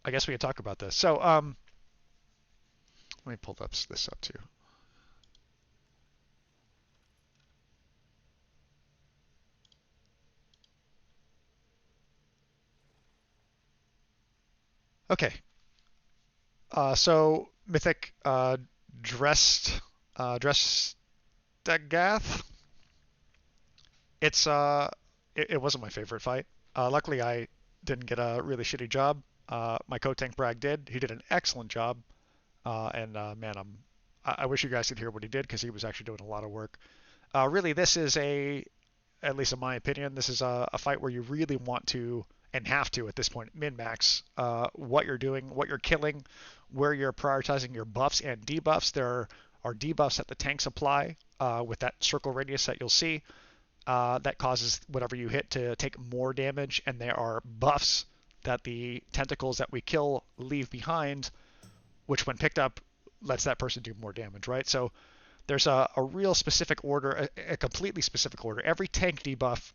I guess we could talk about this. So, let me pull this up too. Okay. So Mythic Drest'agath. It's it wasn't my favorite fight. Luckily, I didn't get a really shitty job. My co-tank Bragg did. He did an excellent job. And man, I wish you guys could hear what he did because he was actually doing a lot of work. Really, this is at least in my opinion, this is a fight where you really want to and have to at this point min-max what you're doing, what you're killing, where you're prioritizing your buffs and debuffs. There are debuffs that the tanks apply with that circle radius that you'll see that causes whatever you hit to take more damage, and there are buffs that the tentacles that we kill leave behind, which when picked up lets that person do more damage, right? So there's a real specific order, a completely specific order. Every tank debuff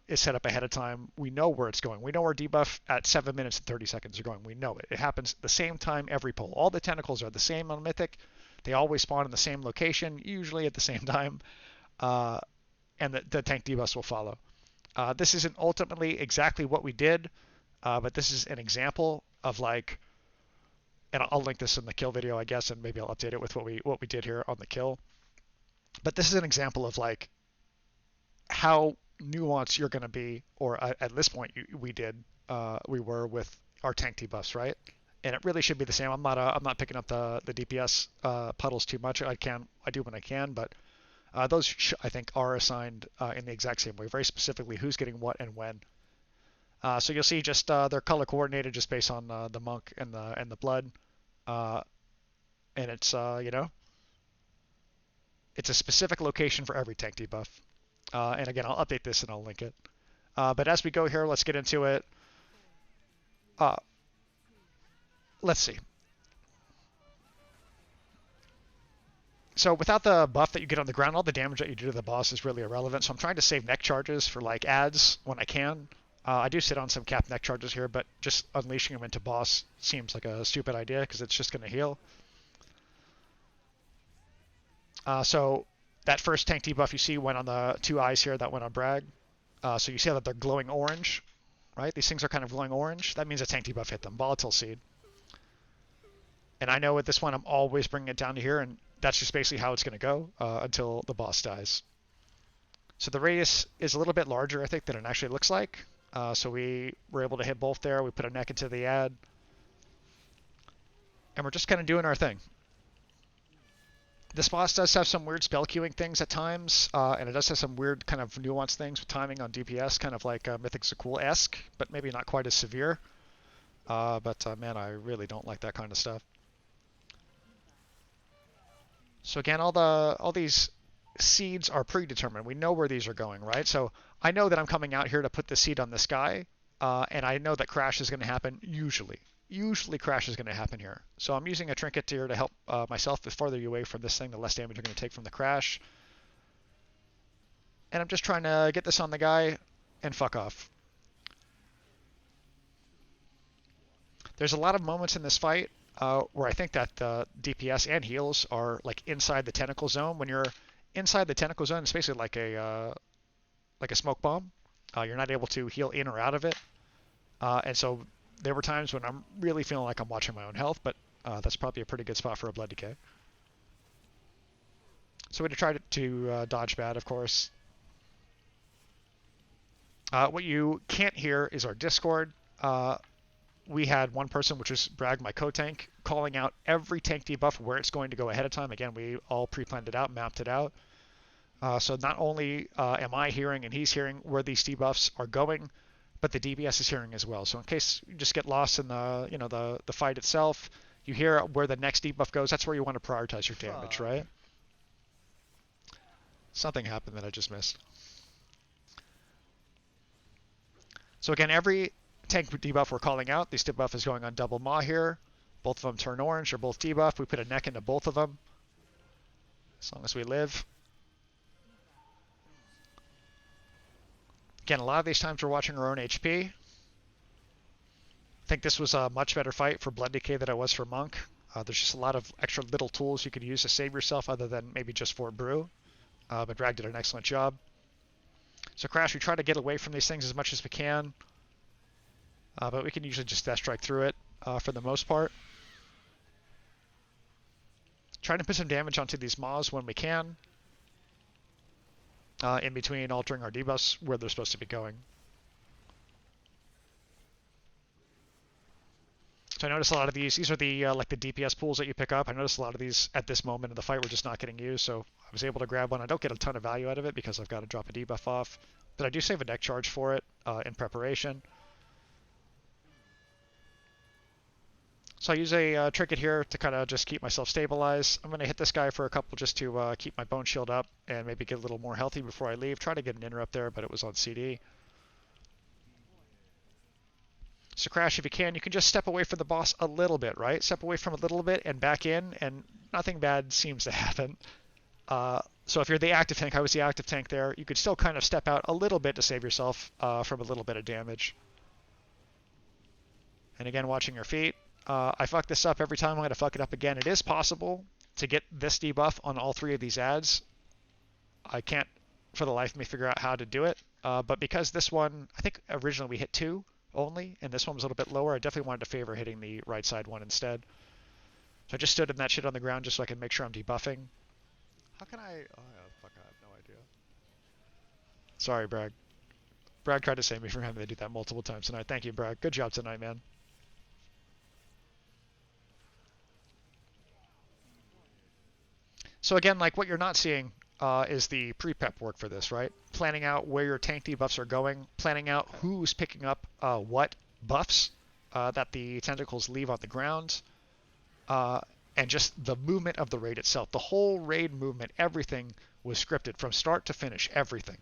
is set up ahead of time. We know where it's going. We know our debuff at 7 minutes and 30 seconds are going. We know it. It happens the same time every pull. All the tentacles are the same on Mythic. They always spawn in the same location, usually at the same time, uh, and the tank debuffs will follow. This isn't ultimately exactly what we did, but this is an example of like, and I'll link this in the kill video, I guess, and maybe I'll update it with what we did here on the kill. But this is an example of like how nuanced you're going to be, or at this point we were with our tank debuffs, right? And it really should be the same. I'm not picking up the DPS puddles too much. I do when I can, but those I think are assigned in the exact same way, very specifically who's getting what and when. So you'll see just they're color coordinated just based on the monk and the blood, uh, and it's it's a specific location for every tank debuff. And again, I'll update this and I'll link it. But as we go here, let's get into it. Uh, let's see. So without the buff that you get on the ground, all the damage that you do to the boss is really irrelevant. So I'm trying to save neck charges for like ads when I can. I do sit on some cap neck charges here, but just unleashing them into boss seems like a stupid idea because it's just going to heal. So that first tank debuff you see went on the two eyes here, that went on Bragg. So you see that they're glowing orange, right? These things are kind of glowing orange. That means a tank debuff hit them. Volatile Seed. And I know with this one I'm always bringing it down to here, and that's just basically how it's going to go until the boss dies. So the radius is a little bit larger, I think, than it actually looks like. So we were able to hit both there. We put a neck into the ad. And we're just kind of doing our thing. This boss does have some weird spell queuing things at times, and it does have some weird kind of nuanced things with timing on DPS, kind of like Mythic Zakul-esque, but maybe not quite as severe. But man, I really don't like that kind of stuff. So again, all these seeds are predetermined. We know where these are going, right? So I know that I'm coming out here to put the seed on this guy, and I know that crash is going to happen usually. Usually crash is going to happen here. So I'm using a trinket here to help myself. The farther you away from this thing, the less damage you're going to take from the crash. And I'm just trying to get this on the guy and fuck off. There's a lot of moments in this fight where I think that DPS and heals are like inside the tentacle zone. When you're inside the tentacle zone, it's basically like a smoke bomb. You're not able to heal in or out of it. And so there were times when I'm really feeling like I'm watching my own health, but that's probably a pretty good spot for a blood decay. So we tried to dodge bad, of course. What you can't hear is our Discord. We had one person, which was Bragg, my co-tank, calling out every tank debuff where it's going to go ahead of time. Again, we all pre-planned it out, mapped it out. So not only am I hearing and he's hearing where these debuffs are going, but the DPS is hearing as well. So in case you just get lost in the fight itself, you hear where the next debuff goes. That's where you want to prioritize your damage, right? Something happened that I just missed. So again, every tank debuff we're calling out, this debuff is going on double maw here. Both of them turn orange, they're both debuff. We put a neck into both of them, as long as we live. Again, a lot of these times we're watching our own HP. I think this was a much better fight for Blood Decay than it was for Monk. There's just a lot of extra little tools you could use to save yourself other than maybe just Fort Brew. But Drag did an excellent job. So Crash, we try to get away from these things as much as we can. But we can usually just Death Strike through it for the most part. Trying to put some damage onto these Maws when we can. In between altering our debuffs where they're supposed to be going. So I noticed a lot of these are the like the DPS pools that you pick up. I noticed a lot of these at this moment in the fight were just not getting used, so I was able to grab one. I don't get a ton of value out of it because I've got to drop a debuff off, but I do save a deck charge for it in preparation. So I use a trinket here to kind of just keep myself stabilized. I'm going to hit this guy for a couple just to keep my bone shield up and maybe get a little more healthy before I leave. Try to get an interrupt there, but it was on CD. So Crash, if you can just step away from the boss a little bit, right? Step away from a little bit and back in, and nothing bad seems to happen. So if you're the active tank, I was the active tank there, you could still kind of step out a little bit to save yourself from a little bit of damage. And again, watching your feet. I fuck this up every time. I'm going to fuck it up again. It is possible to get this debuff on all three of these ads. I can't, for the life of me, figure out how to do it. But because this one, I think originally we hit 2 only, and this one was a little bit lower, I definitely wanted to favor hitting the right side one instead. So I just stood in that shit on the ground just so I can make sure I'm debuffing. How can I... Oh, yeah, fuck, I have no idea. Sorry, Bragg. Bragg tried to save me from having to do that multiple times tonight. Thank you, Bragg. Good job tonight, man. So again, like what you're not seeing is the pre-prep work for this, right? Planning out where your tank debuffs are going, planning out who's picking up what buffs that the tentacles leave on the ground, and just the movement of the raid itself. The whole raid movement, everything was scripted from start to finish, everything.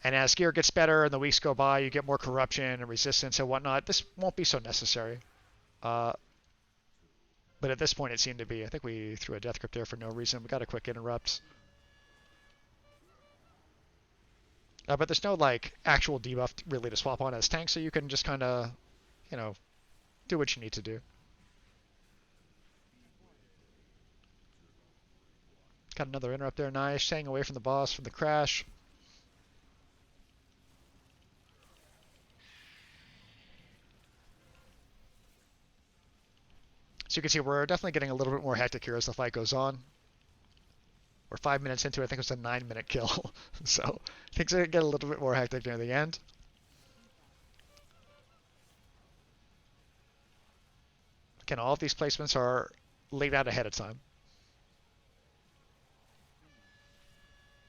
And as gear gets better and the weeks go by, you get more corruption and resistance and whatnot. This won't be so necessary. But at this point, it seemed to be. I think we threw a death grip there for no reason. We got a quick interrupt. But there's no like actual debuff really to swap on as tank, so you can just kind of, you know, do what you need to do. Got another interrupt there, nice. Staying away from the boss, from the crash. So you can see we're definitely getting a little bit more hectic here as the fight goes on. We're 5 minutes into it. I think it was a 9-minute kill. So things are going to get a little bit more hectic near the end. Again, all of these placements are laid out ahead of time.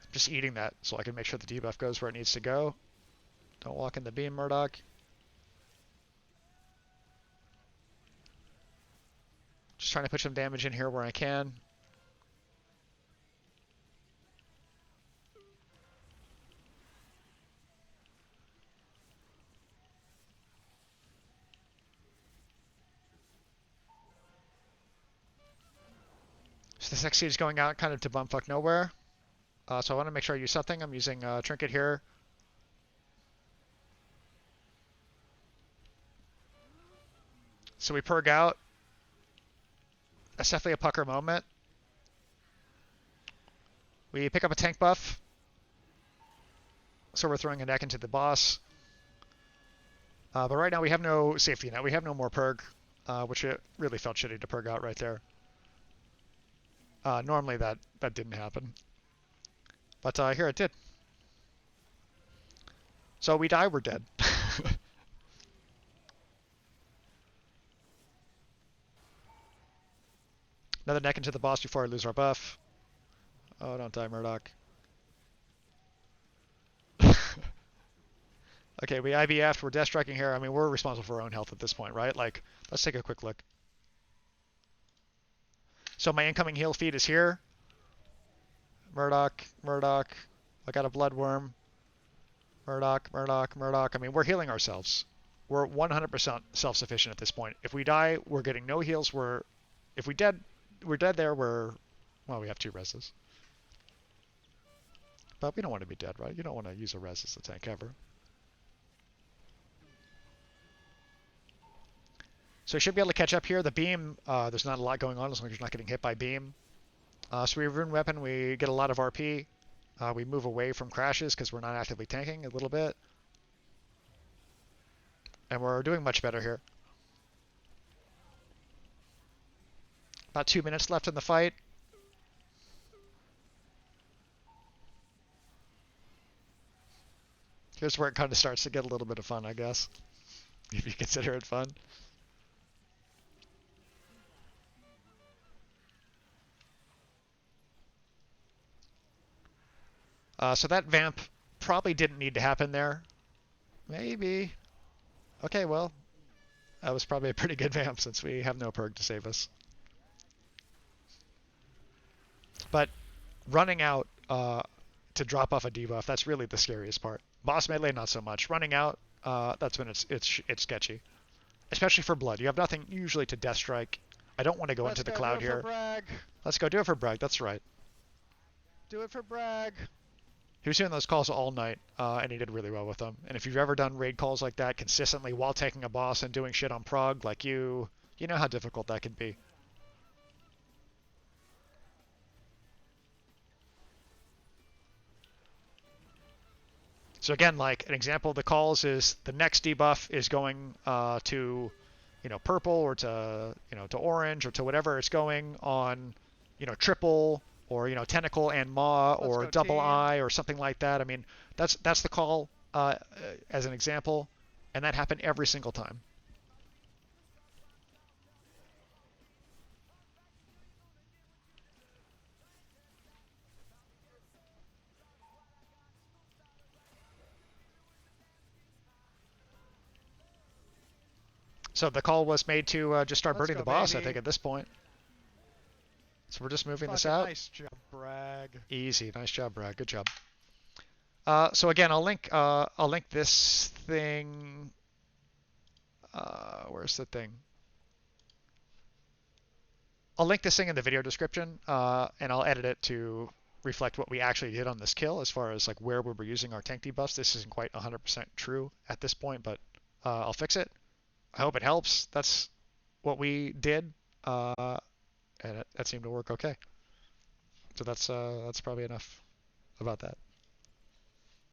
I'm just eating that so I can make sure the debuff goes where it needs to go. Don't walk in the beam, Murdoc. Just trying to put some damage in here where I can. So this next seed is going out kind of to bumfuck nowhere. So I want to make sure I use something. I'm using a trinket here. So we purg out. That's definitely a pucker moment. We pick up a tank buff. So we're throwing a neck into the boss. But right now we have no safety net. We have no more purg, which it really felt shitty to purg out right there. Normally that didn't happen. But here it did. So we die, we're dead. Another neck into the boss before I lose our buff. Oh, don't die, Murdoc. Okay, we IBF'd, we're death striking here. I mean, we're responsible for our own health at this point, right? Like, let's take a quick look. So my incoming heal feed is here. Murdoc. I got a bloodworm. Murdoc. I mean, we're healing ourselves. We're 100% self-sufficient at this point. If we die, we're getting no heals. If we're dead there, well, we have 2 reses. But we don't want to be dead, right? You don't want to use a res as a tank ever. So we should be able to catch up here. The beam, there's not a lot going on as long as you're not getting hit by beam. So we rune weapon, we get a lot of RP. We move away from crashes because we're not actively tanking a little bit. And we're doing much better here. About 2 minutes left in the fight. Here's where it kind of starts to get a little bit of fun, I guess, if you consider it fun. So that vamp probably didn't need to happen there. Maybe. Okay, well, that was probably a pretty good vamp since we have no perk to save us. But running out to drop off a debuff, that's really the scariest part. Boss melee, not so much. Running out, that's when it's sketchy. Especially for blood. You have nothing usually to death strike. I don't want to go into the cloud here. Bragg. Let's go do it for brag. That's right. Do it for brag. He was doing those calls all night, and he did really well with them. And if you've ever done raid calls like that consistently while taking a boss and doing shit on prog, like you know how difficult that can be. So again, like an example of the calls is the next debuff is going to, purple or to, to orange or to whatever it's going on, triple or tentacle and maw or double eye or something like that. I mean, that's the call as an example, and that happened every single time. So the call was made to just start burning the boss, baby. I think, at this point. So we're just moving this out. Nice job, Bragg. Easy, nice job, Bragg. Good job. So again, I'll link this thing. Where's the thing? I'll link this thing in the video description, and I'll edit it to reflect what we actually did on this kill as far as like where we were using our tank debuffs. This isn't quite 100% true at this point, but I'll fix it. I hope it helps. That's what we did, and that seemed to work okay. So that's probably enough about that.